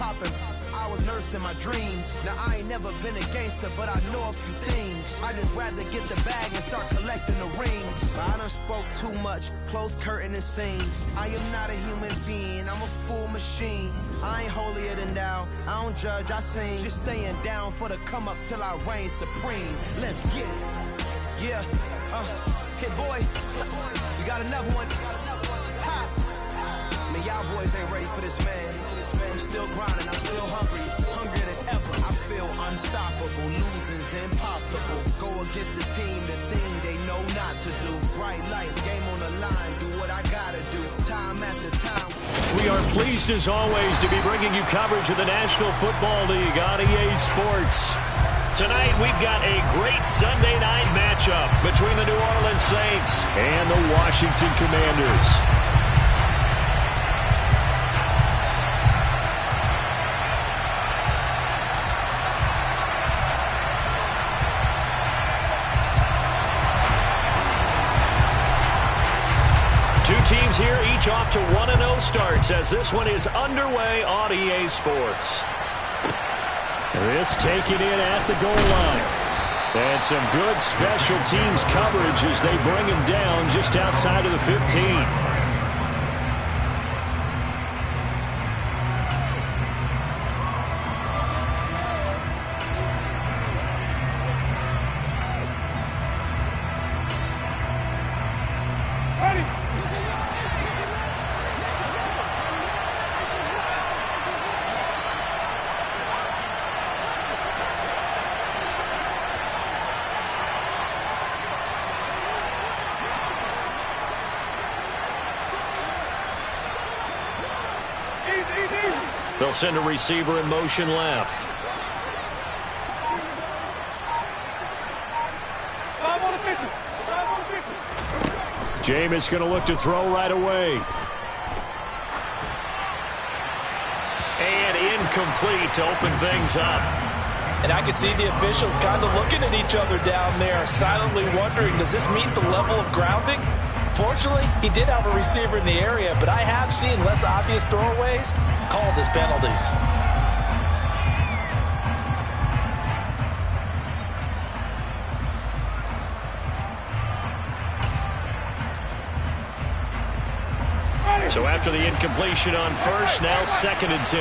popping. I was nursing my dreams. Now I ain't never been a gangster, but I know a few things. I just rather get the bag and start collecting the rings. But I done spoke too much, close curtain and scene. I am not a human being, I'm a full machine. I ain't holier than thou, I don't judge, I sing. Just staying down for the come up till I reign supreme. Let's get it. Yeah, hit boy, you got another one. Ha. Man, y'all boys ain't ready for this, man. I'm still grinding, I'm still hungry, hungrier than ever. I feel unstoppable, losing's impossible. Go against the team, the thing they know not to do. Bright lights, game on the line, do what I gotta do, time after time. We are pleased as always to be bringing you coverage of the National Football League on EA Sports. Tonight we've got a great Sunday night matchup between the New Orleans Saints and the Washington Commanders. Two teams here, each off to 1-0 starts as this one is underway on EA Sports. This taken in at the goal line. And some good special teams coverage as they bring him down just outside of the 15. They'll send a receiver in motion left. Jameis going to look to throw right away. And incomplete to open things up. And I can see the officials kind of looking at each other down there, silently wondering, does this meet the level of grounding? Fortunately, he did have a receiver in the area, but I have seen less obvious throwaways called as penalties. So after the incompletion on first, now 2nd and 10.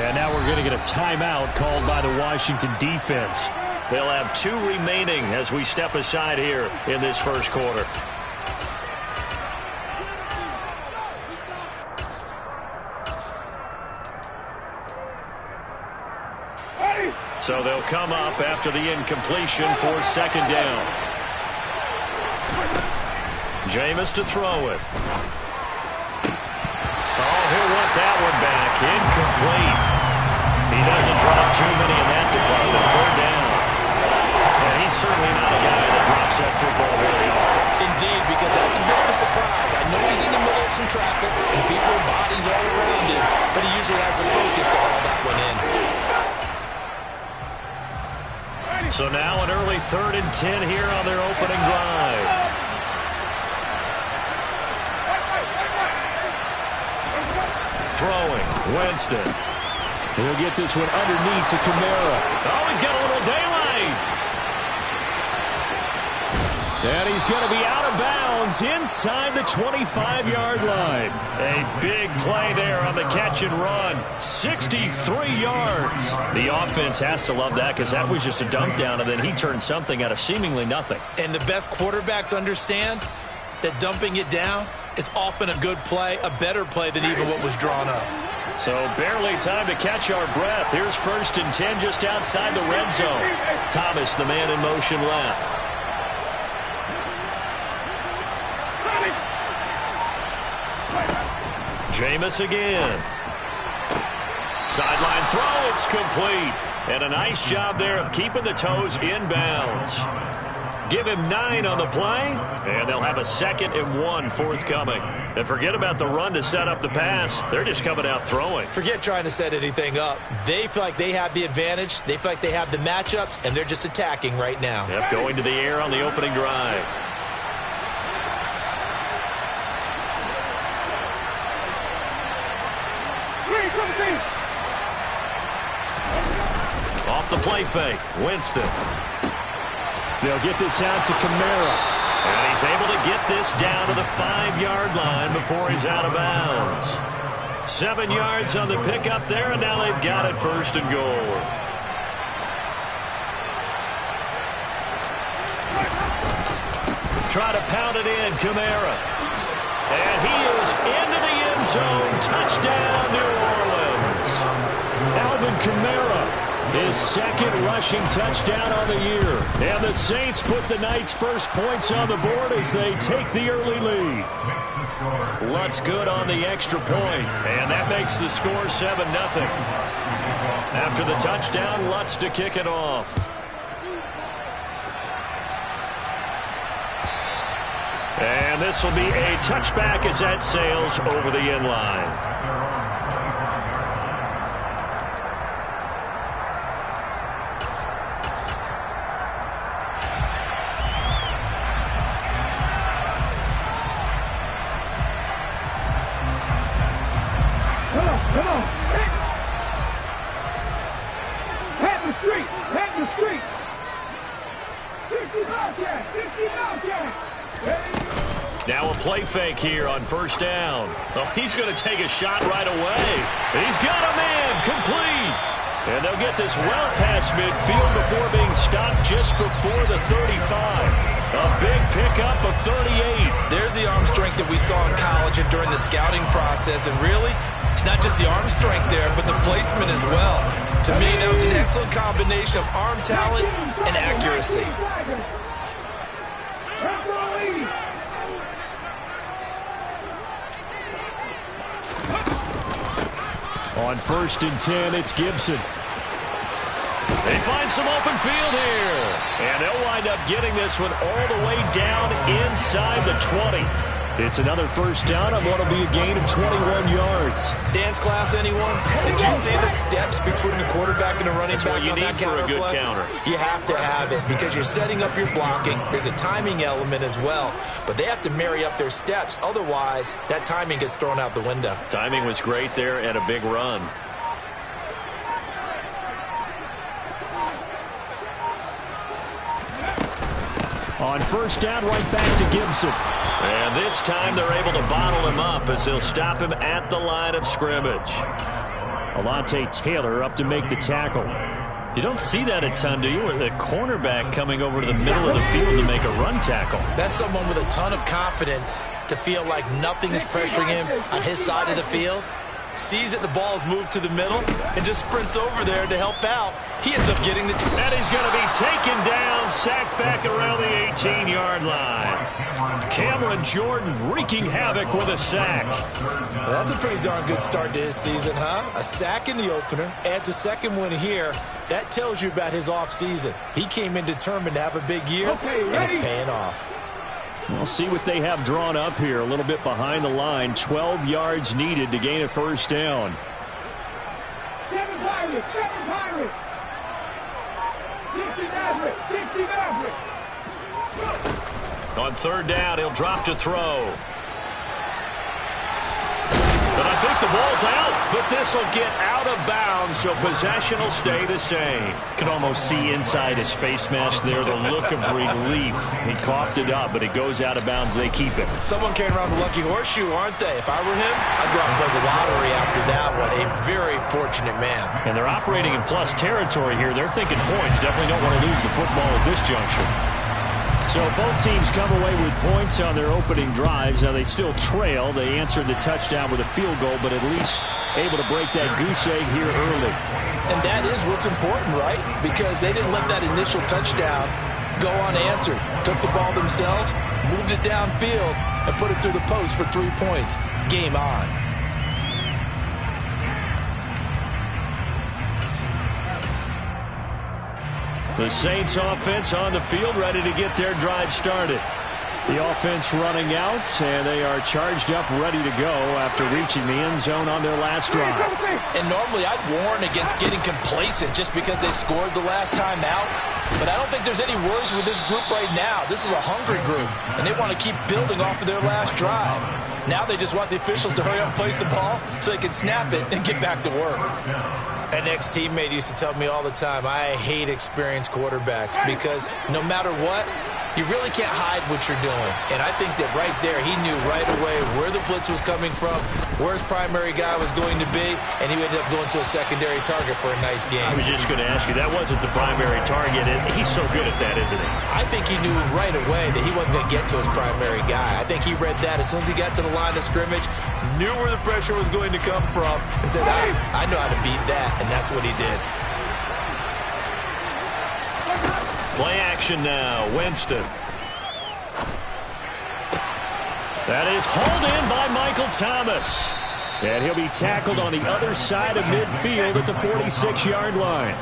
And now we're going to get a timeout called by the Washington defense. They'll have 2 remaining as we step aside here in this first quarter. So they'll come up after the incompletion for 2nd down. Jameis to throw it. Oh, he'll want that one back. Incomplete. He doesn't drop too many in that department. 3rd down. And he's certainly not a guy that drops that football very often. Indeed, because that's a bit of a surprise. I know he's in the middle of some traffic and people, bodies all around him, but he usually has the focus to haul that one in. So now an early 3rd and 10 here on their opening drive. Throwing, Winston. He'll get this one underneath to Kamara. Oh, he's got a little daylight. And he's going to be out of bounds inside the 25-yard line. A big play there on the catch and run. 63 yards. The offense has to love that because that was just a dump down, and then he turned something out of seemingly nothing. And the best quarterbacks understand that dumping it down is often a good play, a better play than even what was drawn up. So barely time to catch our breath. Here's 1st and 10 just outside the red zone. Thomas, the man in motion left. Jameis again. Sideline throw, it's complete. And a nice job there of keeping the toes inbounds. Give him 9 on the play, and they'll have a 2nd and 1 forthcoming. And forget about the run to set up the pass. They're just coming out throwing. Forget trying to set anything up. They feel like they have the advantage. They feel like they have the matchups, and they're just attacking right now. Yep, going to the air on the opening drive. Off the play fake, Winston. They'll get this out to Kamara. And he's able to get this down to the 5-yard line before he's out of bounds. 7 yards on the pickup there, and now they've got it 1st and goal. Try to pound it in, Kamara. And he is into the end zone. Touchdown, New Orleans. Alvin Kamara, his 2nd rushing touchdown on the year. And the Saints put the Knights' first points on the board as they take the early lead. Lutz good on the extra point, and that makes the score 7-0. After the touchdown, Lutz to kick it off. And this will be a touchback as that sails over the end line. Come on. Pat the street. 60 Bobcats. Now a play fake here on 1st down. Oh, he's going to take a shot right away. He's got a man complete. And they'll get this well past midfield before being stopped just before the 35. A big pickup of 38. There's the arm strength that we saw in college and during the scouting process. And really, it's not just the arm strength there, but the placement as well. To me, that was an excellent combination of arm talent and accuracy. On 1st and 10, it's Gibson. They find some open field here. And they'll wind up getting this one all the way down inside the 20. It's another 1st down on what will be a gain of 21 yards. Dance class, anyone? Did you see the steps between the quarterback and the running back on that counter play? That's what you need for a good counter. You have to have it because you're setting up your blocking. There's a timing element as well. But they have to marry up their steps. Otherwise, that timing gets thrown out the window. Timing was great there and a big run. On 1st down, right back to Gibson. And this time they're able to bottle him up as they'll stop him at the line of scrimmage. Alontae Taylor up to make the tackle. You don't see that a ton, do you? The cornerback coming over to the middle of the field to make a run tackle. That's someone with a ton of confidence to feel like nothing is pressuring him on his side of the field. Sees that the ball's moved to the middle and just sprints over there to help out. He ends up getting the... And he's going to be taken down, sacked back around the 18-yard line. Cameron Jordan wreaking havoc with a sack. Well, that's a pretty darn good start to his season, huh? A sack in the opener, adds a 2nd one here. That tells you about his offseason. He came in determined to have a big year, and it's paying off. We'll see what they have drawn up here. A little bit behind the line. 12 yards needed to gain a 1st down. 7 Pirates. 60 Maverick. On 3rd down, he'll drop to throw. But I think the ball's out, but this will get out of bounds, so possession will stay the same. Can almost see inside his face mask there the look of relief. He coughed it up, but it goes out of bounds. They keep it. Someone carrying around the lucky horseshoe, aren't they? If I were him, I'd go out and play the lottery after that one. A very fortunate man. And they're operating in plus territory here. They're thinking points. Definitely don't want to lose the football at this juncture. So both teams come away with points on their opening drives. Now they still trail. They answered the touchdown with a field goal, but at least able to break that goose egg here early. And that is what's important, right? Because they didn't let that initial touchdown go unanswered. Took the ball themselves, moved it downfield, and put it through the post for 3 points. Game on. The Saints offense on the field, ready to get their drive started. The offense running out, and they are charged up, ready to go after reaching the end zone on their last drive. And normally I'd warn against getting complacent just because they scored the last time out. But I don't think there's any worries with this group right now. This is a hungry group, and they want to keep building off of their last drive. Now they just want the officials to hurry up and place the ball so they can snap it and get back to work. An ex-teammate used to tell me all the time, I hate experienced quarterbacks because no matter what, you really can't hide what you're doing. And I think that right there, he knew right away where the blitz was coming from, where his primary guy was going to be, and he ended up going to a secondary target for a nice game. I was just going to ask you, that wasn't the primary target. He's so good at that, isn't he? I think he knew right away that he wasn't going to get to his primary guy. I think he read that as soon as he got to the line of scrimmage, knew where the pressure was going to come from, and said, I know how to beat that, and that's what he did. Play action now, Winston. That is hauled in by Michael Thomas. And he'll be tackled on the other side of midfield at the 46-yard line.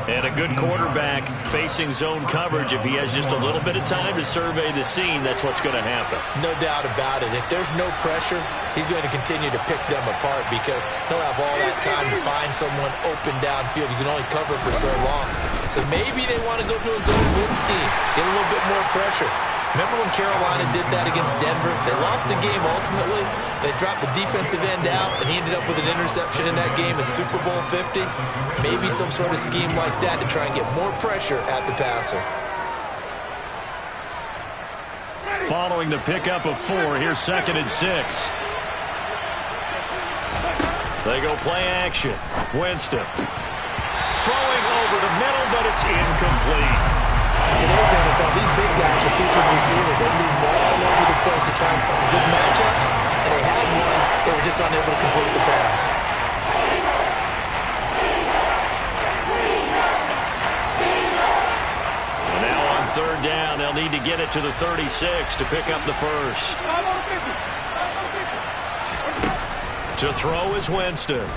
And a good quarterback facing zone coverage, if he has just a little bit of time to survey the scene, that's what's going to happen. No doubt about it. If there's no pressure, he's going to continue to pick them apart because he'll have all that time to find someone open downfield. You can only cover for so long. So maybe they want to go to a zone blitz scheme, get a little bit more pressure. Remember when Carolina did that against Denver? They lost the game ultimately. They dropped the defensive end out, and he ended up with an interception in that game in Super Bowl 50. Maybe some sort of scheme like that to try and get more pressure at the passer. Following the pickup of 4, here's 2nd and 6. They go play action. Winston. Throwing over the middle, but it's incomplete. Today's NFL, these big guys are featured receivers. They move all over the place to try and find good matchups, and they had one. They were just unable to complete the pass. And now on 3rd down, they'll need to get it to the 36 to pick up the first. To throw is Winston.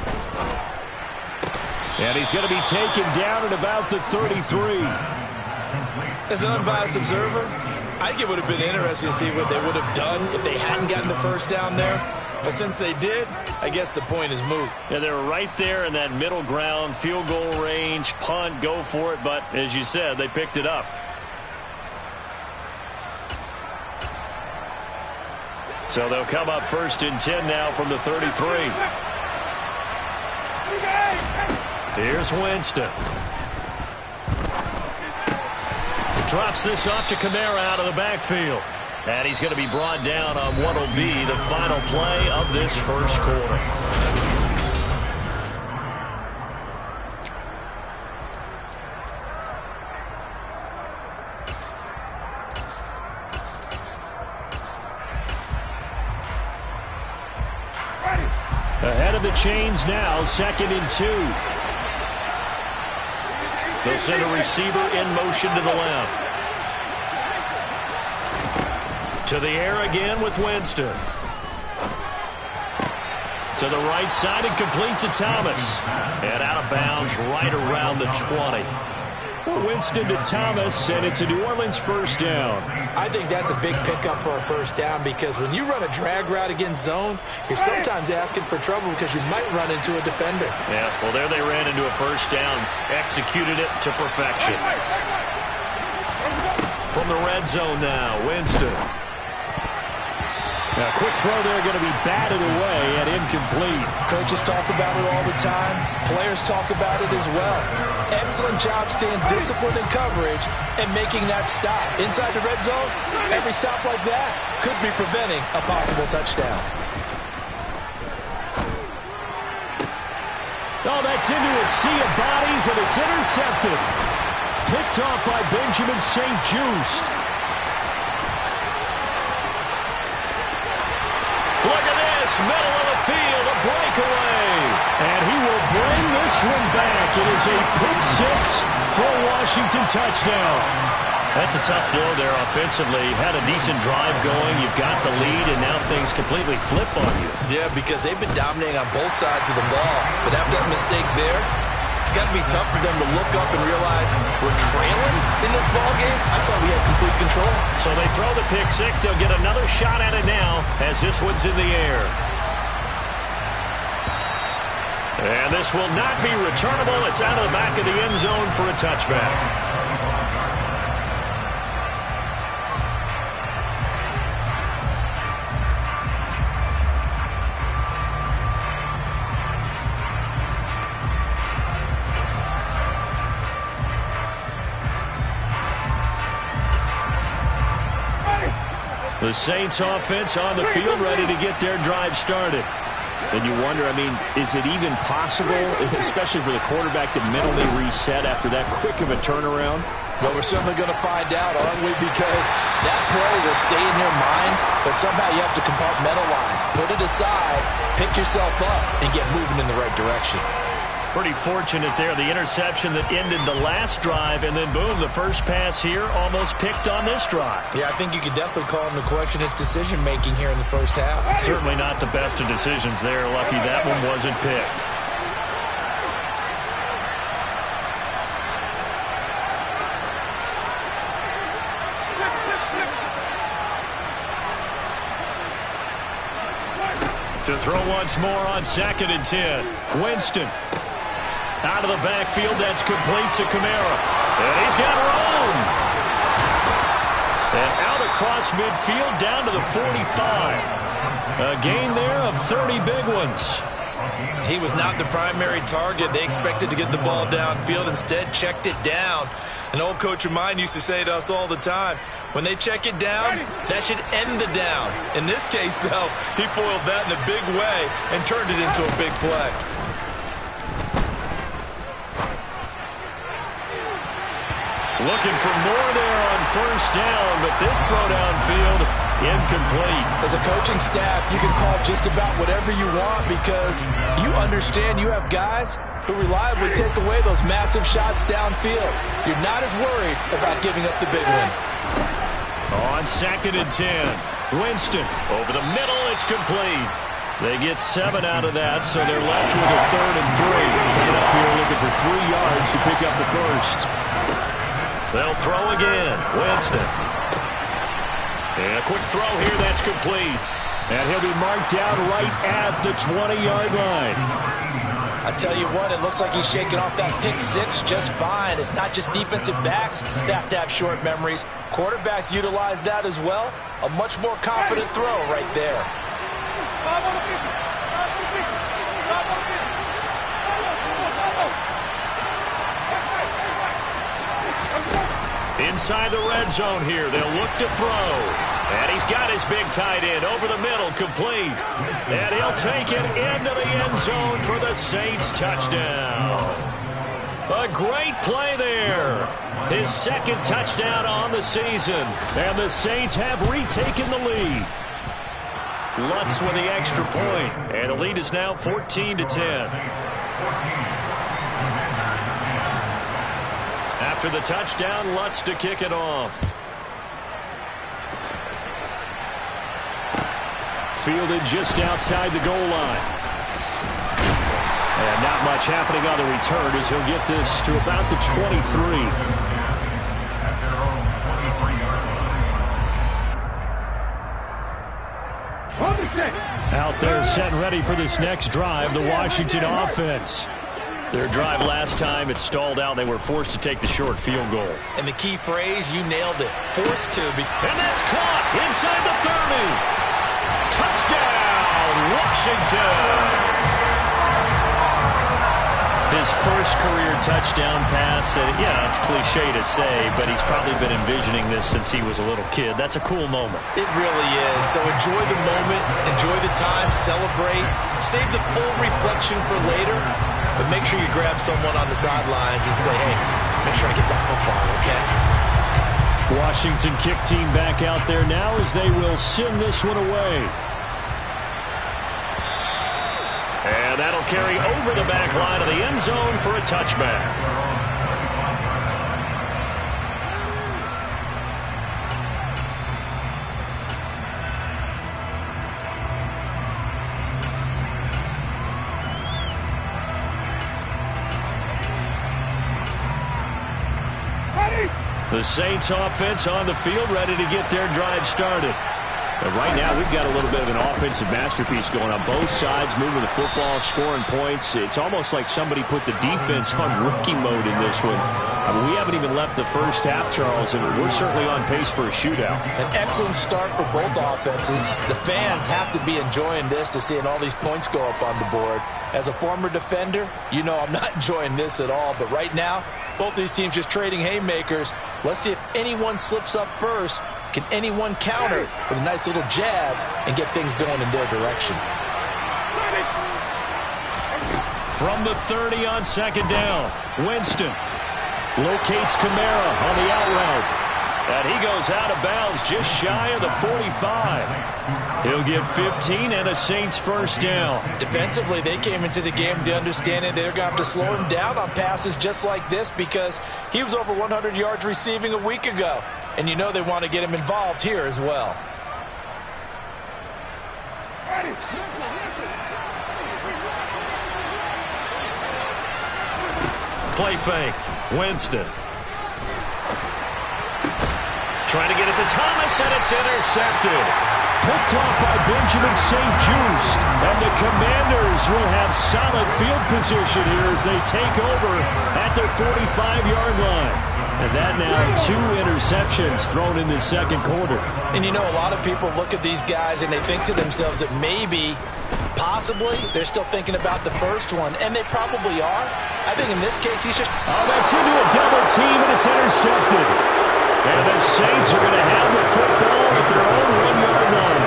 And he's going to be taken down at about the 33. As an unbiased observer, I think it would have been interesting to see what they would have done if they hadn't gotten the first down there. But since they did, I guess the point is moot. Yeah, they were right there in that middle ground, field goal range, punt, go for it. But as you said, they picked it up. So they'll come up 1st and 10 now from the 33. Here's Winston. Drops this off to Kamara out of the backfield. And he's going to be brought down on what will be the final play of this first quarter. Ahead of the chains now, 2nd and 2. They'll send a receiver in motion to the left. To the air again with Winston. To the right side and complete to Thomas. And out of bounds right around the 20. Winston to Thomas, and it's a New Orleans first down. I think that's a big pickup for a first down because when you run a drag route against zone, you're sometimes asking for trouble because you might run into a defender. Yeah, well, there they ran into a first down, executed it to perfection. From the red zone now, Winston. Now, quick throw there, going to be batted away and incomplete. Coaches talk about it all the time. Players talk about it as well. Excellent job staying disciplined in coverage and making that stop. Inside the red zone, every stop like that could be preventing a possible touchdown. Oh, that's into a sea of bodies, and it's intercepted. Picked off by Benjamin St-Juste. Look at this, middle of the field, a breakaway. And he will bring this one back. It is a pick 6 for a Washington touchdown. That's a tough blow there offensively. Had a decent drive going. You've got the lead, and now things completely flip on you. Yeah, because they've been dominating on both sides of the ball. But after that mistake there, it's got to be tough for them to look up and realize we're trailing in this ball game. I thought we had complete control. So they throw the pick 6. They'll get another shot at it now as this one's in the air. And this will not be returnable. It's out of the back of the end zone for a touchback. The Saints offense on the field, ready to get their drive started. And you wonder, I mean, is it even possible, especially for the quarterback, to mentally reset after that quick of a turnaround? Well, we're certainly going to find out, aren't we? Because that play will stay in your mind, but somehow you have to compartmentalize, put it aside, pick yourself up, and get moving in the right direction. Pretty fortunate there, the interception that ended the last drive, and then boom, the first pass here almost picked on this drive. Yeah, I think you could definitely call him to question his decision-making here in the first half. Certainly not the best of decisions there. Lucky that one wasn't picked. To throw once more on 2nd and 10. Winston. Out of the backfield, that's complete to Kamara. And he's got room. And out across midfield, down to the 45. A gain there of 30 big ones. He was not the primary target. They expected to get the ball downfield. Instead, checked it down. An old coach of mine used to say to us all the time, when they check it down, that should end the down. In this case, though, he foiled that in a big way and turned it into a big play. Looking for more there on first down, but this throw downfield, incomplete. As a coaching staff, you can call just about whatever you want because you understand you have guys who reliably take away those massive shots downfield. You're not as worried about giving up the big one. On 2nd and 10, Winston over the middle, it's complete. They get 7 out of that, so they're left with a 3rd and 3. Coming up here looking for 3 yards to pick up the first. They'll throw again. Winston. And a quick throw here, that's complete. And he'll be marked down right at the 20-yard line. I tell you what, it looks like he's shaking off that pick 6 just fine. It's not just defensive backs that have to have short memories. Quarterbacks utilize that as well. A much more confident throw right there. Inside the red zone here, they'll look to throw. And he's got his big tight end over the middle, complete. And he'll take it into the end zone for the Saints touchdown. A great play there. His 2nd touchdown on the season. And the Saints have retaken the lead. Lutz with the extra point. And the lead is now 14-10. After the touchdown, Lutz to kick it off. Fielded just outside the goal line. And not much happening on the return as he'll get this to about the 23. Out there set and ready for this next drive, the Washington offense. Their drive last time, it stalled out. They were forced to take the short field goal. And the key phrase, you nailed it. Forced to be. And that's caught inside the 30. Touchdown, Washington. His first career touchdown pass. Yeah, it's cliche to say, but he's probably been envisioning this since he was a little kid. That's a cool moment. It really is. So enjoy the moment, enjoy the time, celebrate. Save the full reflection for later, but make sure you grab someone on the sidelines and say, hey, make sure I get that football, okay? Washington kick team back out there now as they will send this one away. And that'll carry over the back line of the end zone for a touchback. The Saints offense on the field ready to get their drive started. But right now, we've got a little bit of an offensive masterpiece going on both sides, moving the football, scoring points. It's almost like somebody put the defense on rookie mode in this one. I mean, we haven't even left the first half, Charles, and we're certainly on pace for a shootout. An excellent start for both offenses. The fans have to be enjoying this to seeing all these points go up on the board. As a former defender, you know I'm not enjoying this at all. But right now, both these teams just trading haymakers. Let's see if anyone slips up first Can anyone counter with a nice little jab and get things going in their direction? From the 30 on second down, Winston locates Kamara on the out route. And he goes out of bounds just shy of the 45. He'll get 15 and a Saints first down. Defensively, they came into the game with the understanding they're going to have to slow him down on passes just like this because he was over 100 yards receiving a week ago. And you know they want to get him involved here as well. Play fake. Winston. Trying to get it to Thomas, and it's intercepted. Picked off by Benjamin St-Juste. And the Commanders will have solid field position here as they take over at their 45-yard line. And that now 2 interceptions thrown in the second quarter. And you know, a lot of people look at these guys and they think to themselves that maybe, possibly, they're still thinking about the first one. And they probably are. I think in this case, he's just... Oh, that's into a double team, and it's intercepted. And the Saints are going to have the football at their own 1-yard line.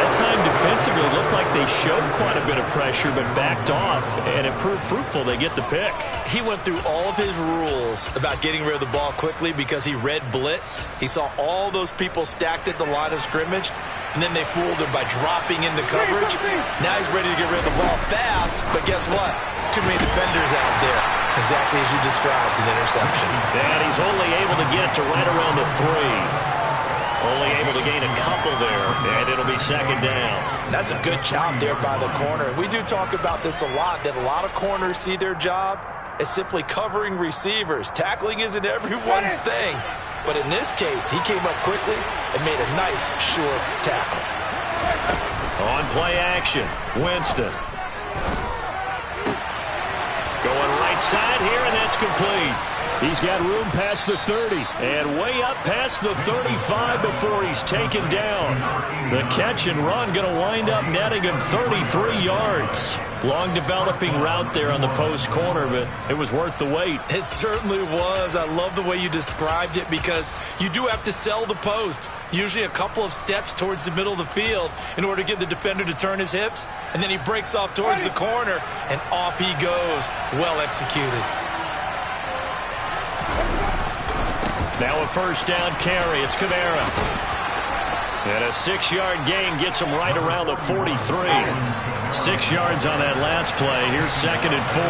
That time defensively looked like they showed quite a bit of pressure but backed off, and it proved fruitful. They get the pick. He went through all of his rules about getting rid of the ball quickly because he read blitz. He saw all those people stacked at the line of scrimmage, and then they fooled him by dropping into coverage. Now he's ready to get rid of the ball fast, but guess what? Too many defenders out there. Exactly as you described, an interception. And he's only able to get to right around the 3. Only able to gain a couple there, and it'll be second down. That's a good job there by the corner. We do talk about this a lot, that a lot of corners see their job as simply covering receivers. Tackling isn't everyone's thing. But in this case, he came up quickly and made a nice, short tackle. On play action, Winston. Going right side here, and that's complete. He's got room past the 30 and way up past the 35 before he's taken down. The catch and run going to wind up netting him 33 yards. Long developing route there on the post corner, but it was worth the wait. It certainly was. I love the way you described it because you do have to sell the post. Usually a couple of steps towards the middle of the field in order to get the defender to turn his hips. And then he breaks off towards the corner, and off he goes. Well executed. Now a first down carry. It's Kamara. And a 6-yard gain gets him right around the 43. 6 yards on that last play. Here's second and 4.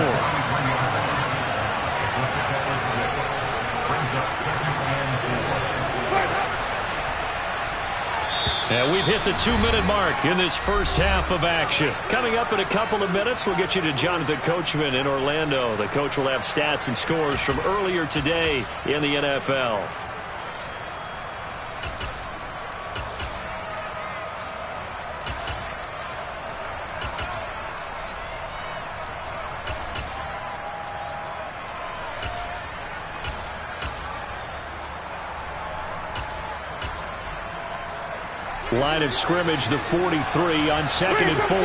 And we've hit the 2-minute mark in this first half of action. Coming up in a couple of minutes, we'll get you to Jonathan Coachman in Orlando. The coach will have stats and scores from earlier today in the NFL. Line of scrimmage, the 43 on second and 4.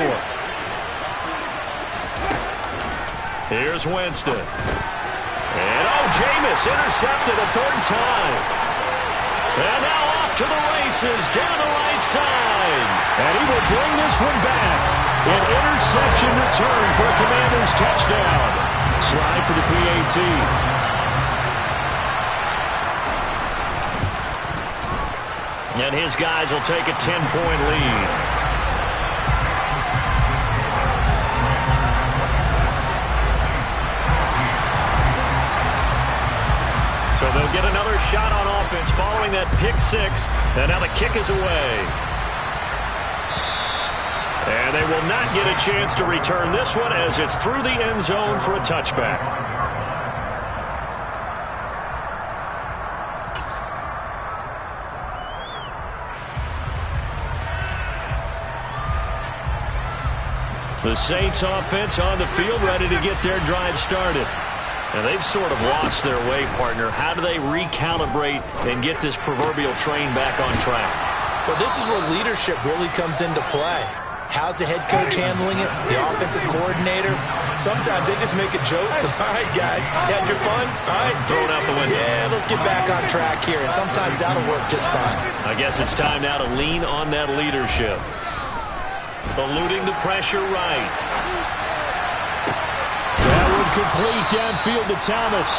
Here's Winston. And Jameis intercepted a third time. And now off to the races down the right side. And he will bring this one back. An interception return for a Commanders touchdown. Slide for the PAT. And his guys will take a 10-point lead. So they'll get another shot on offense following that pick 6. And now the kick is away. And they will not get a chance to return this one as it's through the end zone for a touchback. The Saints offense on the field ready to get their drive started. And they've sort of lost their way, partner. How do they recalibrate and get this proverbial train back on track? Well, this is where leadership really comes into play. How's the head coach handling it? The offensive coordinator? Sometimes they just make a joke. All right, guys, you had your fun? All right. Throw it out the window. Yeah, let's get back on track here. And sometimes that'll work just fine. I guess it's time now to lean on that leadership. Eluding the pressure right. That would complete downfield to Thomas.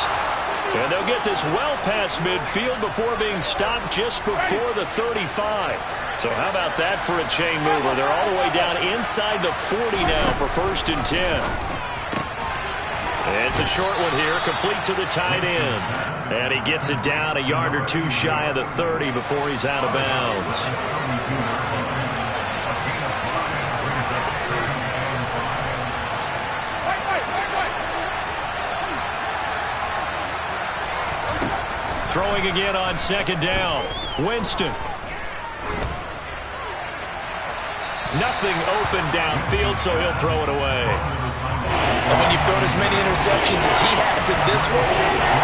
And they'll get this well past midfield before being stopped just before the 35. So how about that for a chain mover? They're all the way down inside the 40 now for 1st and 10. It's a short one here, complete to the tight end. And he gets it down a yard or two shy of the 30 before he's out of bounds. Throwing again on 2nd down. Winston. Nothing open downfield, so he'll throw it away. And when you've thrown as many interceptions as he has in this one,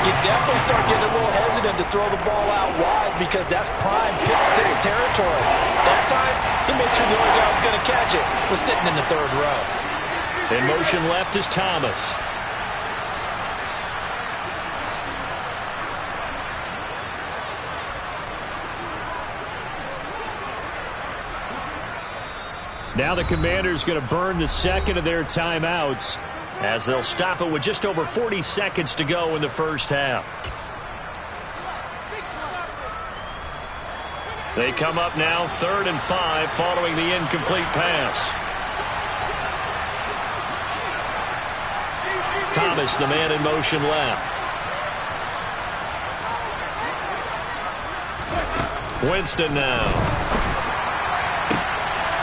you definitely start getting a little hesitant to throw the ball out wide because that's prime pick-6 territory. That time, he made sure the only guy who was going to catch it was sitting in the 3rd row. In motion left is Thomas. Now the Commanders going to burn the 2nd of their timeouts as they'll stop it with just over 40 seconds to go in the 1st half. They come up now 3rd and 5 following the incomplete pass. Thomas, the man in motion left. Winston now.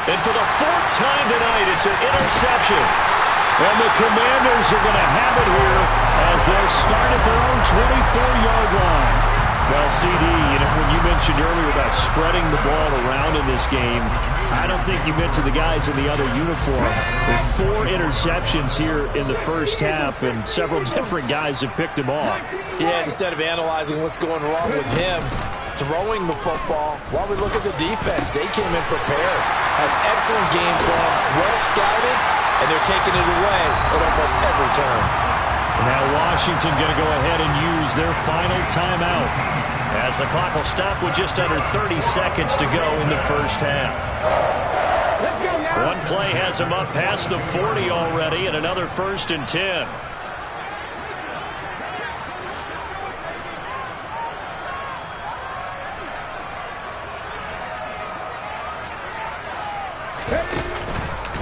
And for the 4th time tonight, it's an interception. And the Commanders are going to have it here as they'll start at their own 24-yard line. Well, CD, when you mentioned earlier about spreading the ball around in this game, I don't think you mentioned the guys in the other uniform. With 4 interceptions here in the 1st half, and several different guys have picked him off. Yeah, instead of analyzing what's going wrong with him, throwing the football, while we look at the defense, they came in prepared. Had an excellent game plan, well scouted, and they're taking it away at almost every turn. Now Washington going to go ahead and use their final timeout as the clock will stop with just under 30 seconds to go in the 1st half. One play has him up past the 40 already, and another 1st and 10.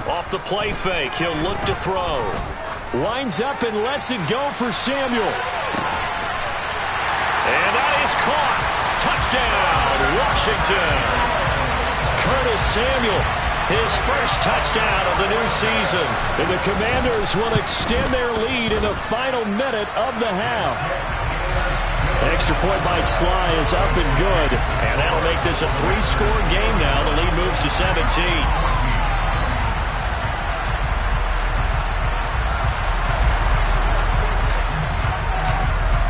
Off the play fake, he'll look to throw. Winds up and lets it go for Samuel. And that is caught. Touchdown, Washington. Curtis Samuel, his first touchdown of the new season. And the Commanders will extend their lead in the final minute of the half. Extra point by Sly is up and good. And that'll make this a 3-score game now. The lead moves to 17.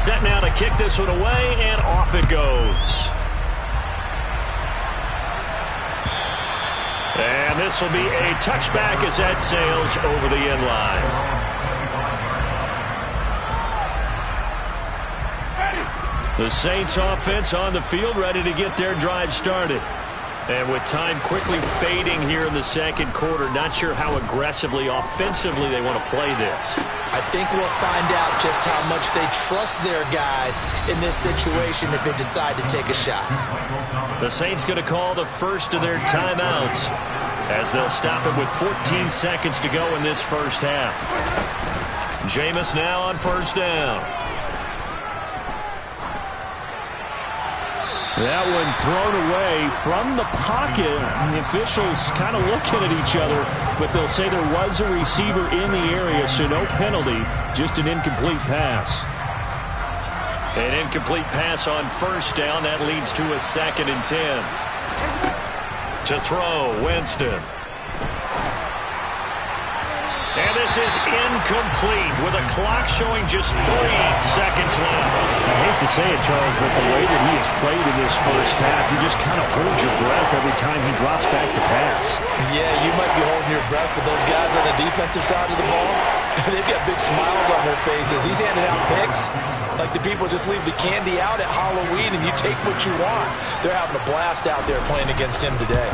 Set now to kick this one away, and off it goes. And this will be a touchback as that sails over the end line. The Saints offense on the field, ready to get their drive started. And with time quickly fading here in the 2nd quarter, not sure how aggressively, offensively they want to play this. I think we'll find out just how much they trust their guys in this situation if they decide to take a shot. The Saints going to call the first of their timeouts as they'll stop it with 14 seconds to go in this 1st half. Jameis now on 1st down. That one thrown away from the pocket. The officials kind of looking at each other, but they'll say there was a receiver in the area, so no penalty, just an incomplete pass. An incomplete pass on 1st down. That leads to a 2nd and 10. To throw, Winston. And this is incomplete with a clock showing just 3 seconds left. I hate to say it, Charles, but the way that he has played in this first half, you just kind of hold your breath every time he drops back to pass. Yeah, you might be holding your breath, but those guys on the defensive side of the ball, they've got big smiles on their faces. He's handing out picks like the people just leave the candy out at Halloween and you take what you want. They're having a blast out there playing against him today.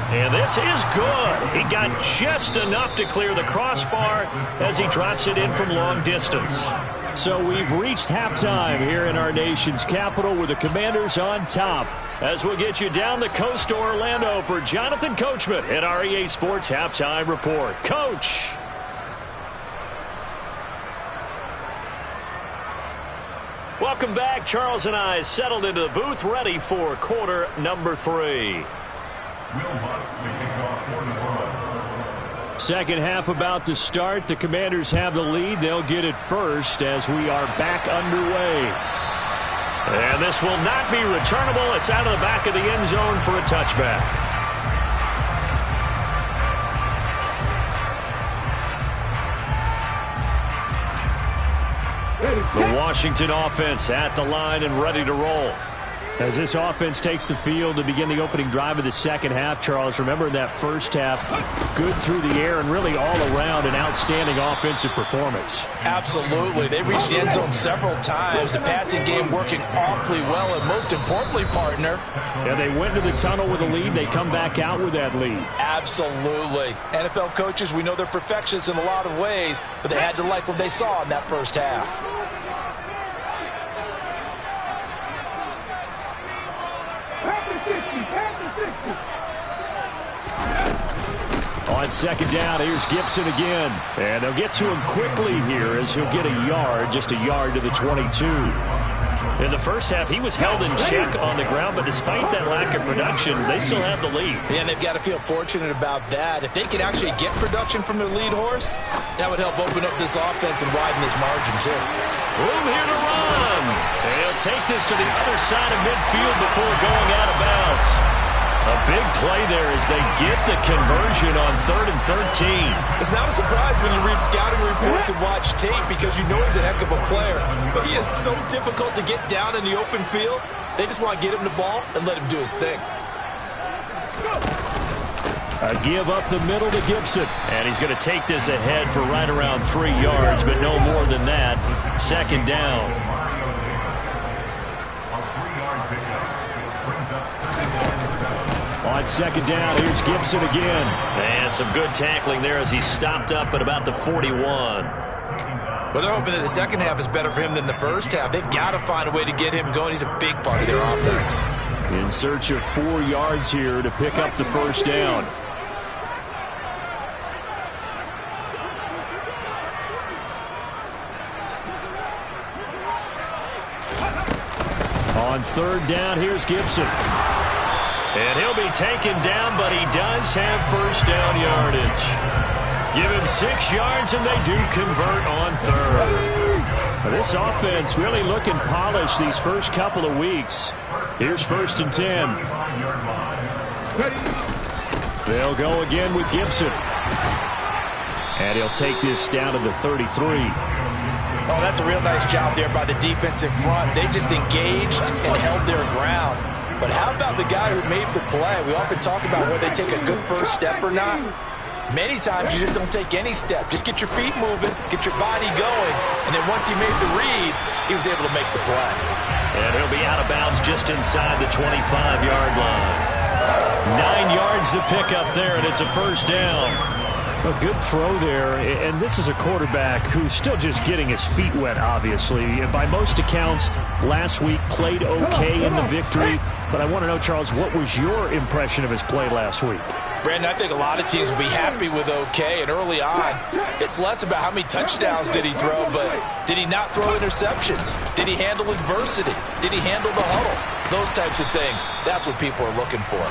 And this is good. He got just enough to clear the crossbar as he drops it in from long distance. So we've reached halftime here in our nation's capital with the Commanders on top. As we'll get you down the coast to Orlando for Jonathan Coachman at our EA Sports Halftime Report. Coach. Welcome back. Charles and I settled into the booth ready for quarter number 3. Second half about to start. The Commanders have the lead. They'll get it first as we are back underway. And this will not be returnable. It's out of the back of the end zone for a touchback. The Washington offense at the line and ready to roll. As this offense takes the field to begin the opening drive of the second half, Charles, remember in that first half, good through the air and really all around an outstanding offensive performance. Absolutely. They reached the end zone several times. The passing game working awfully well, and most importantly, partner. And they went to the tunnel with a lead. They come back out with that lead. Absolutely. NFL coaches, we know they're perfectionists in a lot of ways, but they had to like what they saw in that first half. On second down, here's Gibson again. And they'll get to him quickly here as he'll get a yard, just a yard to the 22. In the first half, he was held in check on the ground, but despite that lack of production, they still have the lead. Yeah, and they've got to feel fortunate about that. If they could actually get production from their lead horse, that would help open up this offense and widen this margin, too. Room here to run. And he'll take this to the other side of midfield before going out of bounds. A big play there as they get the conversion on 3rd and 13. It's not a surprise when you read scouting reports and watch tape because you know he's a heck of a player. But he is so difficult to get down in the open field. They just want to get him the ball and let him do his thing. A give up the middle to Gibson. And he's going to take this ahead for right around 3 yards, but no more than that. Second down. On second down, here's Gibson again. And some good tackling there as he stopped up at about the 41. Well, they're hoping that the second half is better for him than the first half. They've got to find a way to get him going. He's a big part of their offense. In search of 4 yards here to pick up the first down. On third down, here's Gibson. And he'll be taken down, but he does have first down yardage. Give him 6 yards, and they do convert on third. Well, this offense really looking polished these first couple of weeks. Here's 1st and 10. They'll go again with Gibson. And he'll take this down to the 33. Oh, that's a real nice job there by the defensive front. They just engaged and held their ground. But how about the guy who made the play? We often talk about whether they take a good first step or not. Many times you just don't take any step. Just get your feet moving, get your body going, and then once he made the read, he was able to make the play. And he'll be out of bounds just inside the 25-yard line. 9 yards to pick up there, and it's a first down. A good throw there, and this is a quarterback who's still just getting his feet wet, obviously. And by most accounts, last week played okay in the victory. But I want to know, Charles, what was your impression of his play last week? Brandon, I think a lot of teams will be happy with okay, and early on, it's less about how many touchdowns did he throw, but did he not throw interceptions? Did he handle adversity? Did he handle the huddle? Those types of things, that's what people are looking for.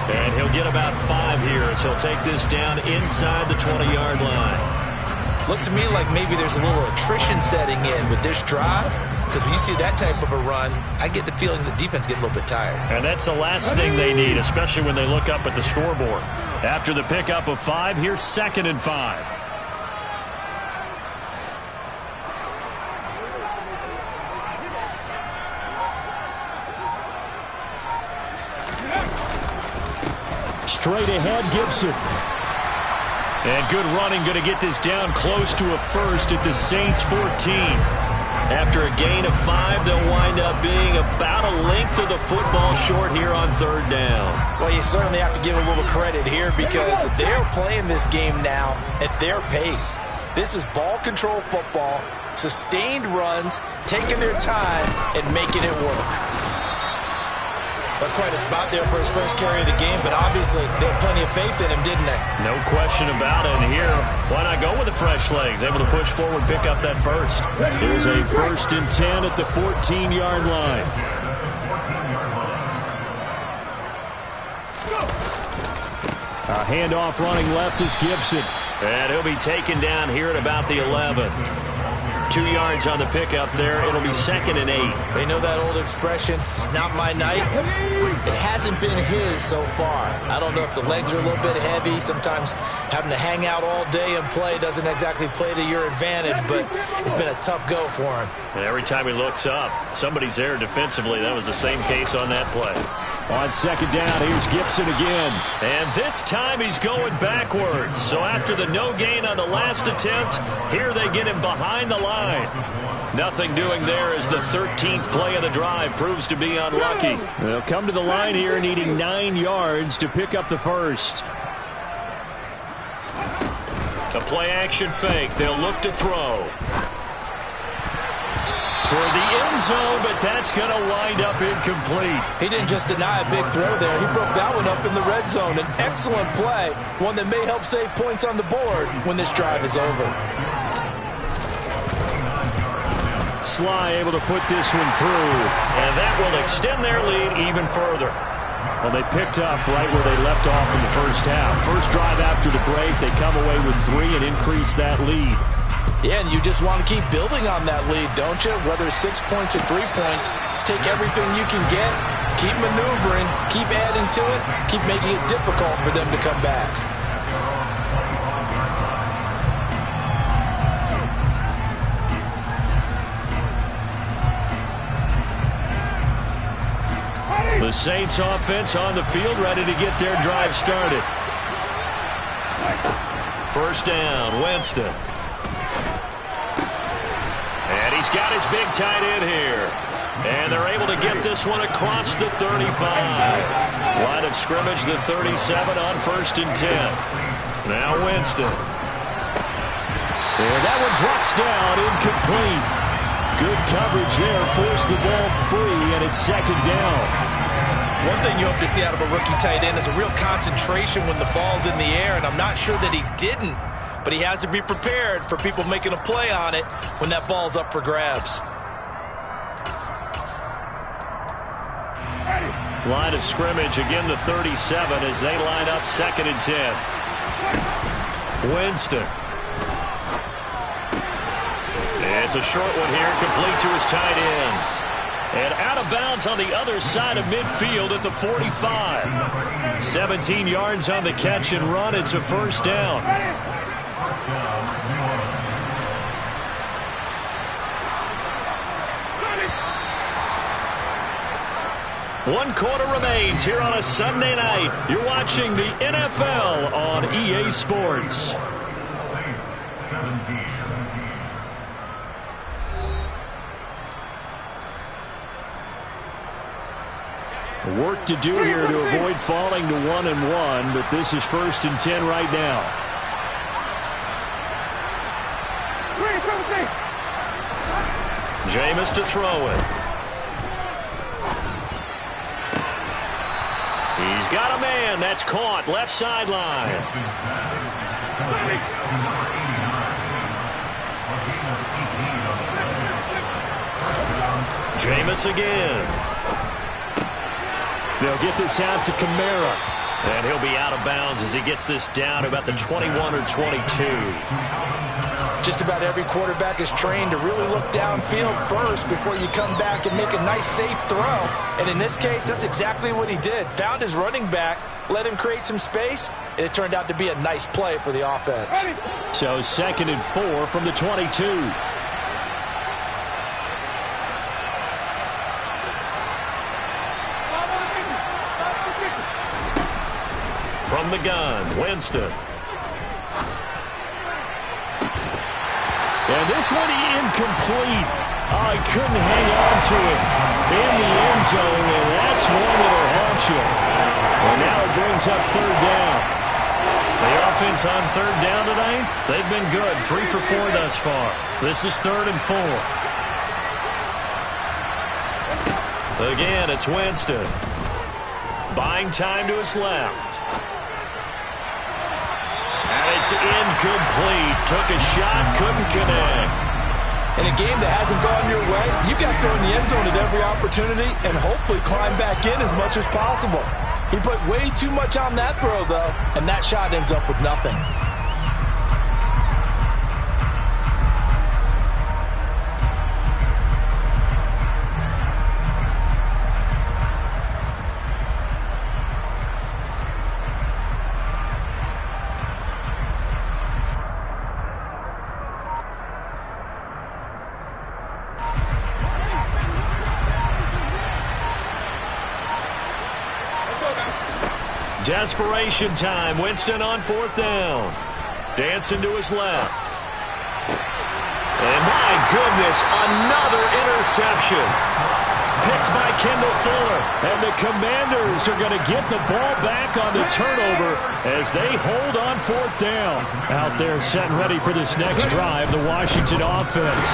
And he'll get about 5 here as he'll take this down inside the 20-yard line. Looks to me like maybe there's a little attrition setting in with this drive, because when you see that type of a run, I get the feeling the defense getting a little bit tired. And that's the last thing they need, especially when they look up at the scoreboard. After the pickup of 5, here's 2nd and 5. Straight ahead, Gibson. And good running, going to get this down close to a first at the Saints 14. After a gain of 5, they'll wind up being about a length of the football short here on 3rd down. Well, you certainly have to give a little credit here because they're playing this game now at their pace. This is ball control football, sustained runs, taking their time and making it work. That's quite a spot there for his first carry of the game, but obviously they had plenty of faith in him, didn't they? No question about it. And here, why not go with the fresh legs? Able to push forward, pick up that first. Here's a 1st and 10 at the 14-yard line. A handoff running left is Gibson. And he'll be taken down here at about the 11. 2 yards on the pickup there. It'll be 2nd and 8. They know that old expression, it's not my night. It hasn't been his so far. I don't know if the legs are a little bit heavy. Sometimes having to hang out all day and play doesn't exactly play to your advantage, but it's been a tough go for him. And every time he looks up, somebody's there defensively. That was the same case on that play. On 2nd down, here's Gibson again. And this time he's going backwards. So after the no gain on the last attempt, here they get him behind the line. Nothing doing there as the 13th play of the drive proves to be unlucky. They'll come to the line here needing 9 yards to pick up the first. A play-action fake. They'll look to throw. Toward the end zone, but that's going to wind up incomplete. He didn't just deny a big throw there. He broke that one up in the red zone. An excellent play, one that may help save points on the board when this drive is over. Sly able to put this one through, and that will extend their lead even further. Well, they picked up right where they left off in the first half. First drive after the break, they come away with 3 and increase that lead. Yeah, and you just want to keep building on that lead, don't you? Whether 6 points or 3 points, take everything you can get, keep maneuvering, keep adding to it, keep making it difficult for them to come back. The Saints offense on the field, ready to get their drive started. First down, Winston. And he's got his big tight end here. And they're able to get this one across the 35. Line of scrimmage, the 37 on 1st and 10. Now Winston. And that one drops down, incomplete. Good coverage there, forced the ball free, and it's 2nd down. One thing you hope to see out of a rookie tight end is a real concentration when the ball's in the air, and I'm not sure that he didn't, but he has to be prepared for people making a play on it when that ball's up for grabs. Line of scrimmage, again the 37 as they line up 2nd and 10. Winston. It's a short one here, complete to his tight end. And out of bounds on the other side of midfield at the 45. 17 yards on the catch and run. It's a first down. One quarter remains here on a Sunday night. You're watching the NFL on EA Sports. Work to do here to avoid falling to 1-1, but this is 1st and 10 right now. Jameis to throw it. He's got a man. That's caught. Left sideline. Jameis again. They'll get this out to Kamara. And he'll be out of bounds as he gets this down to about the 21 or 22. Just about every quarterback is trained to really look downfield first before you come back and make a nice, safe throw. And in this case, that's exactly what he did. Found his running back, let him create some space, and it turned out to be a nice play for the offense. So 2nd and 4 from the 22. From the gun, Winston. And this one incomplete. Oh, he couldn't hang on to it in the end zone, and that's one that'll haunt you. And now it brings up 3rd down. The offense on 3rd down tonight, they've been good. 3 for 4 thus far. This is 3rd and 4. Again, it's Winston. Buying time to his left. And it's incomplete. Took a shot, couldn't connect. In a game that hasn't gone your way, you've got to throw in the end zone at every opportunity and hopefully climb back in as much as possible. He put way too much on that throw, though, and that shot ends up with nothing. Desperation time. Winston on 4th down. Dancing to his left. And my goodness, another interception. Picked by Kendall Fuller. And the Commanders are going to get the ball back on the turnover as they hold on 4th down. Out there set and ready for this next drive, the Washington offense.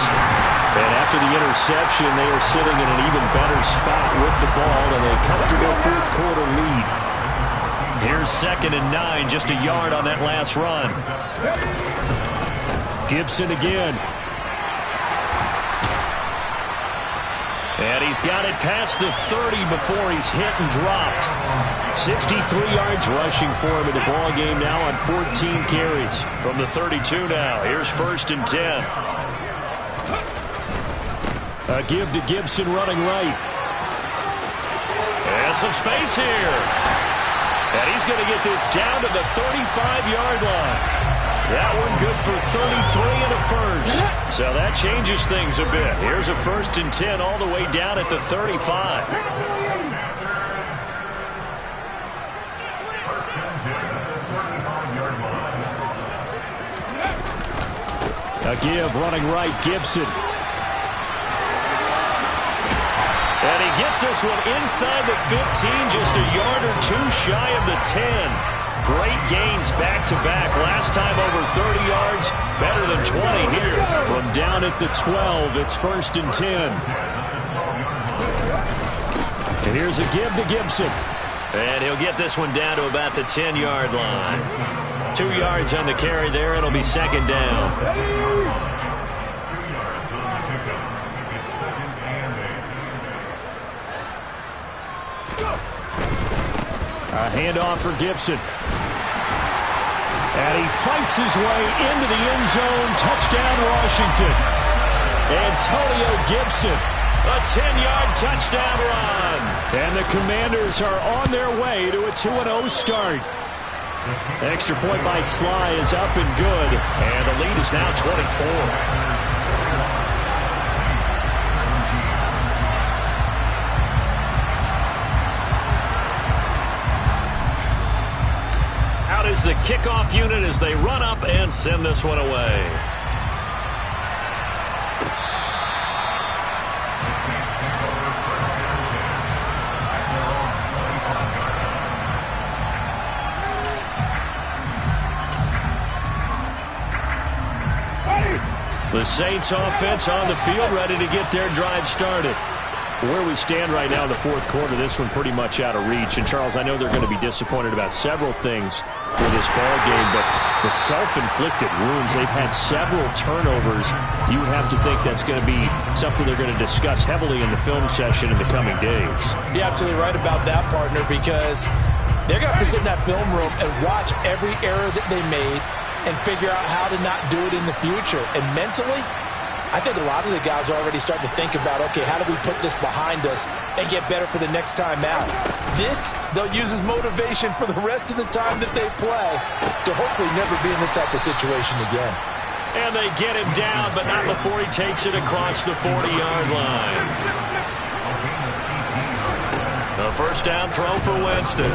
And after the interception, they are sitting in an even better spot with the ball and a comfortable 4th quarter lead. Here's 2nd and 9, just a yard on that last run. Gibson again. And he's got it past the 30 before he's hit and dropped. 63 yards rushing for him in the ball game now on 14 carries. From the 32 now, here's 1st and 10. A give to Gibson running right. And some space here. And he's going to get this down to the 35-yard line. That one good for 33 and a first. So that changes things a bit. Here's a 1st and 10 all the way down at the 35. A give running right, Gibson. And he gets this one inside the 15, just a yard or 2 shy of the 10. Great gains back-to-back. Last time over 30 yards, better than 20 here. From down at the 12, it's 1st and 10. And here's a give to Gibson. And he'll get this one down to about the 10-yard line. 2 yards on the carry there. It'll be 2nd down. A handoff for Gibson. And he fights his way into the end zone. Touchdown, Washington. Antonio Gibson. A 10-yard touchdown run. And the Commanders are on their way to a 2-0 start. Extra point by Sly is up and good. And the lead is now 24. Is the kickoff unit as they run up and send this one away. The Saints offense on the field, ready to get their drive started. Where we stand right now in the 4th quarter, this one pretty much out of reach. And, Charles, I know they're going to be disappointed about several things with this ball game, but the self-inflicted wounds, they've had several turnovers. You would have to think that's going to be something they're going to discuss heavily in the film session in the coming days. You're absolutely right about that, partner, because they're going to have to sit in that film room and watch every error that they made and figure out how to not do it in the future. And mentally, I think a lot of the guys are already starting to think about, okay, how do we put this behind us and get better for the next time out? This, they'll use as motivation for the rest of the time that they play to hopefully never be in this type of situation again. And they get him down, but not before he takes it across the 40-yard line. The first down throw for Winston.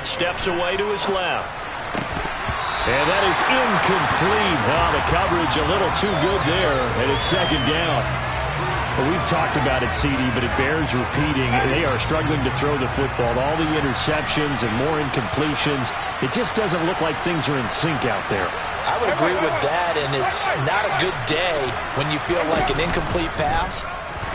Steps away to his left. And that is incomplete. Oh, the coverage a little too good there, and it's second down. Well, we've talked about it, CD, but it bears repeating. They are struggling to throw the football. All the interceptions and more incompletions. It just doesn't look like things are in sync out there. I would agree with that, and it's not a good day when you feel like an incomplete pass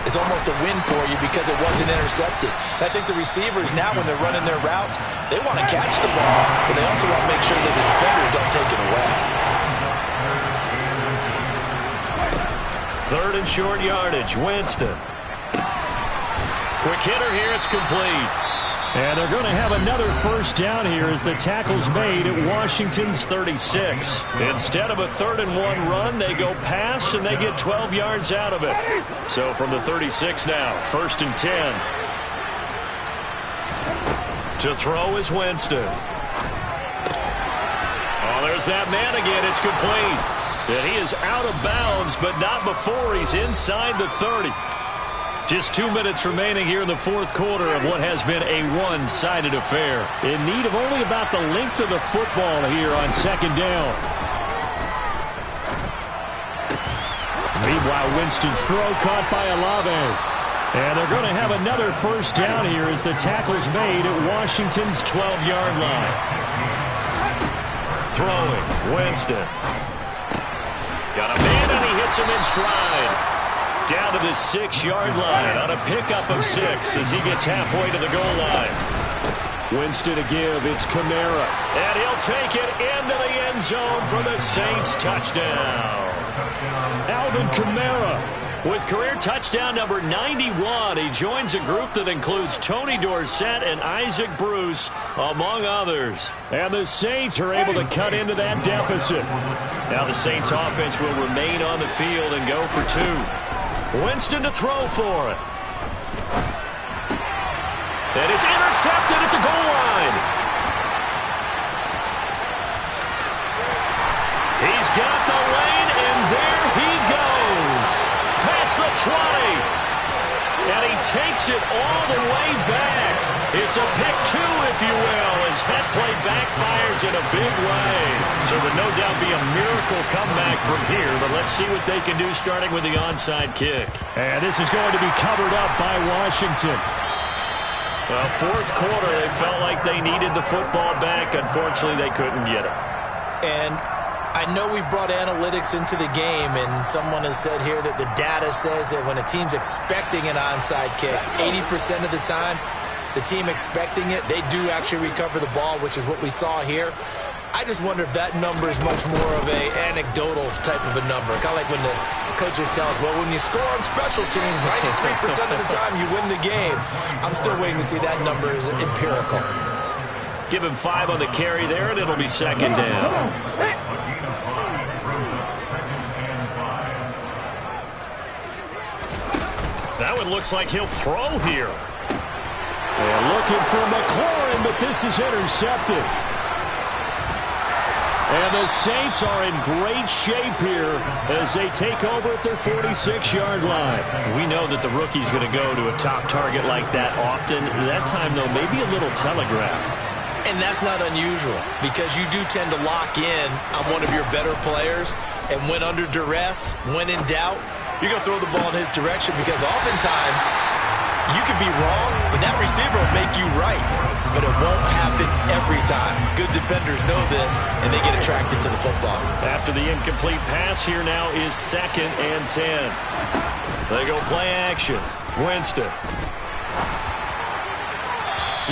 is almost a win for you because it wasn't intercepted. I think the receivers now, when they're running their routes, they want to catch the ball, but they also want to make sure that the defenders don't take it away. Third and short yardage, Winston. Quick hitter here, it's complete. And they're going to have another first down here as the tackle's made at Washington's 36. Instead of a 3rd-and-1 run, they go pass, and they get 12 yards out of it. So from the 36 now, 1st and 10. To throw is Winston. Oh, there's that man again. It's complete. And he is out of bounds, but not before he's inside the 30. Just 2 minutes remaining here in the fourth quarter of what has been a one-sided affair. In need of only about the length of the football here on second down. Meanwhile, Winston's throw caught by Olave. And they're going to have another first down here as the tackle's made at Washington's 12-yard line. Throwing, Winston. Got a man, and he hits him in stride. Down to the 6-yard line on a pickup of 6 as he gets halfway to the goal line. Winston to give. It's Kamara. And he'll take it into the end zone for the Saints touchdown. Alvin Kamara with career touchdown number 91. He joins a group that includes Tony Dorsett and Isaac Bruce, among others. And the Saints are able to cut into that deficit. Now the Saints offense will remain on the field and go for 2. Winston to throw for it. And it's intercepted at the goal line. He's got the lane, and there he goes. Past the 20. And he takes it all the way back. It's a pick 2, if you will, as that play backfires in a big way. So there no doubt be a miracle comeback from here, but let's see what they can do starting with the onside kick. And this is going to be covered up by Washington. Well, fourth quarter, they felt like they needed the football back. Unfortunately, they couldn't get it. And I know we brought analytics into the game, and someone has said here that the data says that when a team's expecting an onside kick, 80% of the time, the team expecting it, they do actually recover the ball, which is what we saw here. I just wonder if that number is much more of an anecdotal type of a number. Kind of like when the coaches tell us, well, when you score on special teams, 93% of the time you win the game. I'm still waiting to see that number is empirical. Give him 5 on the carry there, and it'll be second down. That one looks like he'll throw here. And looking for McLaurin, but this is intercepted. And the Saints are in great shape here as they take over at their 46-yard line. We know that the rookie's going to go to a top target like that often. That time, though, maybe a little telegraphed. And that's not unusual because you do tend to lock in on one of your better players, and when under duress, when in doubt, you're going to throw the ball in his direction because oftentimes you could be wrong, but that receiver will make you right. But it won't happen every time. Good defenders know this, and they get attracted to the football. After the incomplete pass, here now is 2nd and 10. They go play action. Winston.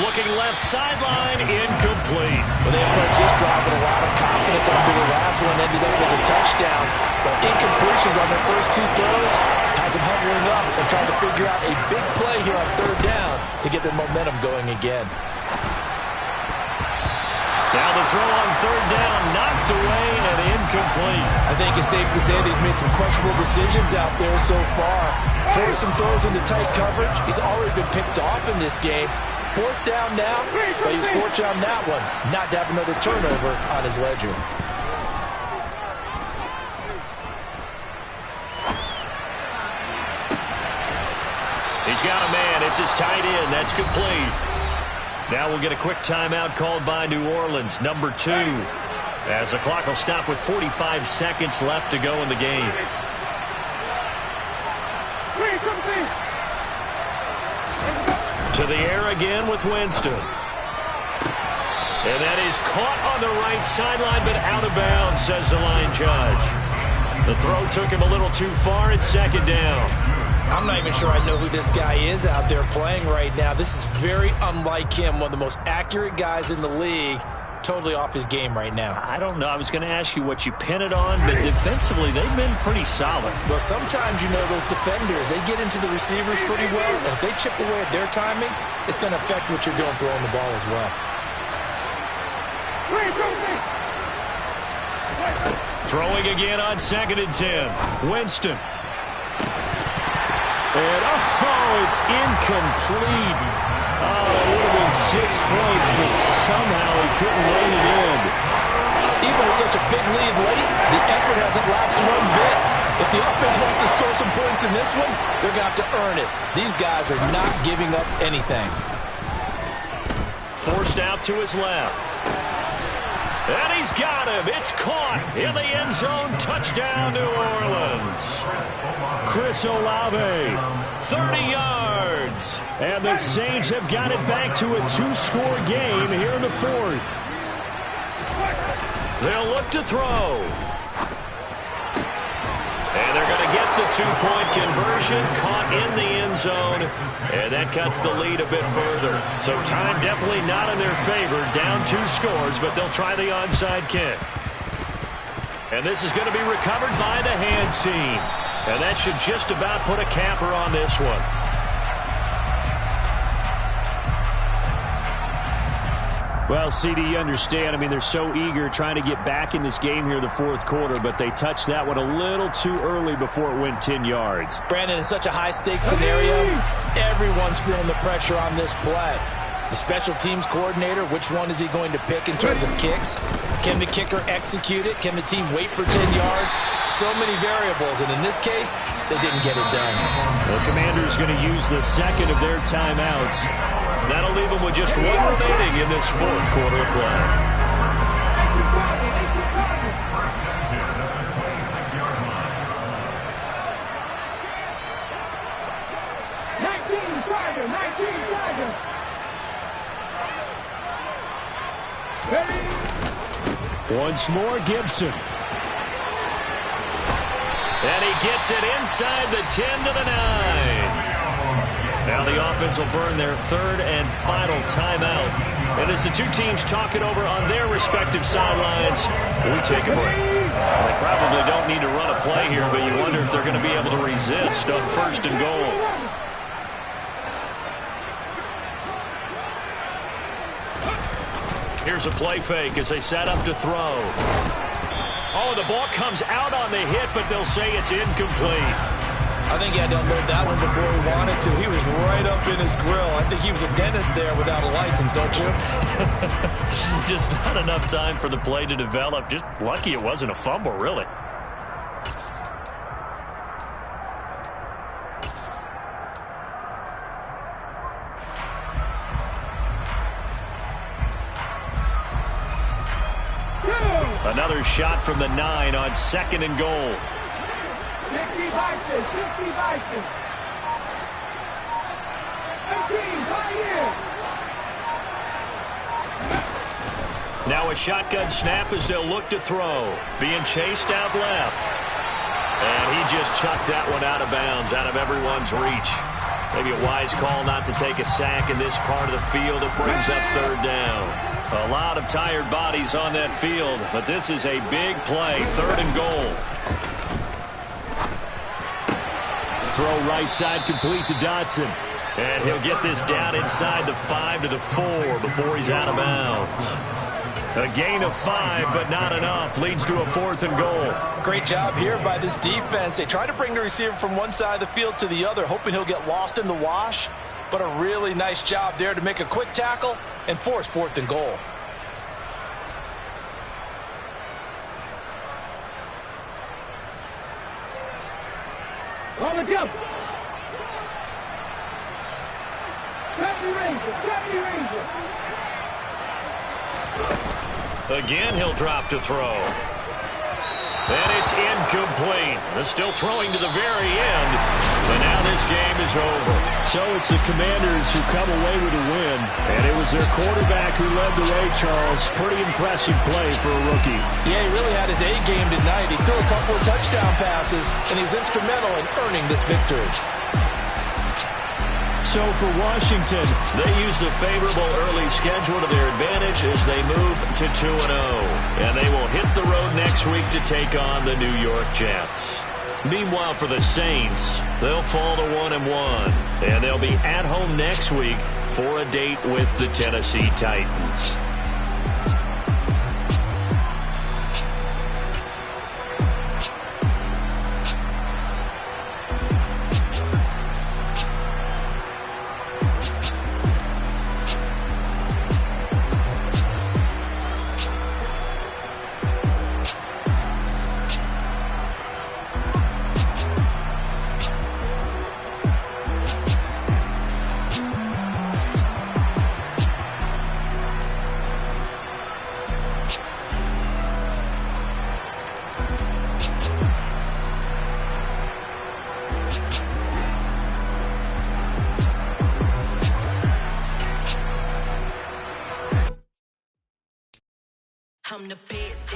Looking left sideline, incomplete. Well, they approached this drive with a lot of confidence after the last one ended up as a touchdown. But incompletions on their first 2 throws has them hovering up and trying to figure out a big play here on 3rd down to get their momentum going again. Now the throw on third down, knocked away and incomplete. I think it's safe to say that he's made some questionable decisions out there so far. Forced some throws into tight coverage. He's already been picked off in this game. Fourth down now, but he's fortunate on that one, not to have another turnover on his ledger. He's got a man. It's his tight end. That's complete. Now we'll get a quick timeout called by New Orleans, number 2, as the clock will stop with 45 seconds left to go in the game. To the air again with Winston. And that is caught on the right sideline, but out of bounds, says the line judge. The throw took him a little too far. It's second down. I'm not even sure I know who this guy is out there playing right now. This is very unlike him, one of the most accurate guys in the league. Totally off his game right now. I don't know. I was going to ask you what you pin it on, but defensively they've been pretty solid. Well, sometimes, you know, those defenders, they get into the receivers pretty well, and if they chip away at their timing, it's going to affect what you're doing throwing the ball as well. Throwing again on 2nd and 10. Winston. And, it's incomplete. Oh, it would have been 6 points, but somehow he couldn't rein it in. Even with such a big lead late, the effort hasn't lapsed one bit. If the offense wants to score some points in this one, they're going to have to earn it. These guys are not giving up anything. Forced out to his left. And he's got him. It's caught in the end zone. Touchdown, New Orleans. Chris Olave, 30 yards. And the Saints have got it back to a 2-score game here in the 4th. They'll look to throw. And they're going to get the 2-point conversion, caught in the end zone, and that cuts the lead a bit further. So time definitely not in their favor, down 2 scores, but they'll try the onside kick. And this is going to be recovered by the hands team. And that should just about put a capper on this one. Well, CD, you understand. I mean, they're so eager trying to get back in this game here in the 4th quarter, but they touched that one a little too early before it went 10 yards. Brandon, in such a high-stakes scenario, everyone's feeling the pressure on this play. The special teams coordinator, which one is he going to pick in terms of kicks? Can the kicker execute it? Can the team wait for 10 yards? So many variables, and in this case, they didn't get it done. The Commanders going to use the second of their timeouts. That'll leave them with just 1 remaining in this 4th quarter of play. Once more, Gibson. And he gets it inside the 10 to the 9. Now the offense will burn their 3rd and final timeout. And as the 2 teams talk it over on their respective sidelines, we take a break. Well, they probably don't need to run a play here, but you wonder if they're going to be able to resist on 1st and goal. Here's a play fake as they set up to throw. Oh, the ball comes out on the hit, but they'll say it's incomplete. I think he had to unload that one before he wanted to. He was right up in his grill. I think he was a dentist there without a license, don't you? Just not enough time for the play to develop. Just lucky it wasn't a fumble, really. Another shot from the 9 on 2nd and goal. 60 Vikings, 60 Vikings. 18, Now a shotgun snap as they'll look to throw. Being chased out left. And he just chucked that one out of bounds, out of everyone's reach. Maybe a wise call not to take a sack in this part of the field. It brings up 3rd down. A lot of tired bodies on that field, but this is a big play. 3rd and goal. Throw right side complete to Dotson. And he'll get this down inside the 5 to the 4 before he's out of bounds. A gain of 5, but not enough. Leads to a 4th and goal. Great job here by this defense. They try to bring the receiver from one side of the field to the other, hoping he'll get lost in the wash. But a really nice job there to make a quick tackle and force 4th and goal. All together. Deputy Ranger, Deputy Ranger. Again, he'll drop to throw. And it's incomplete. They're still throwing to the very end, but now this game is over. So it's the Commanders who come away with a win, and it was their quarterback who led the way, Charles. Pretty impressive play for a rookie. Yeah, he really had his A game tonight. He threw a couple of touchdown passes, and he was instrumental in earning this victory. So for Washington, they use the favorable early schedule to their advantage as they move to 2-0. And they will hit the road next week to take on the New York Jets. Meanwhile, for the Saints, they'll fall to 1-1. And they'll be at home next week for a date with the Tennessee Titans. I'm the best.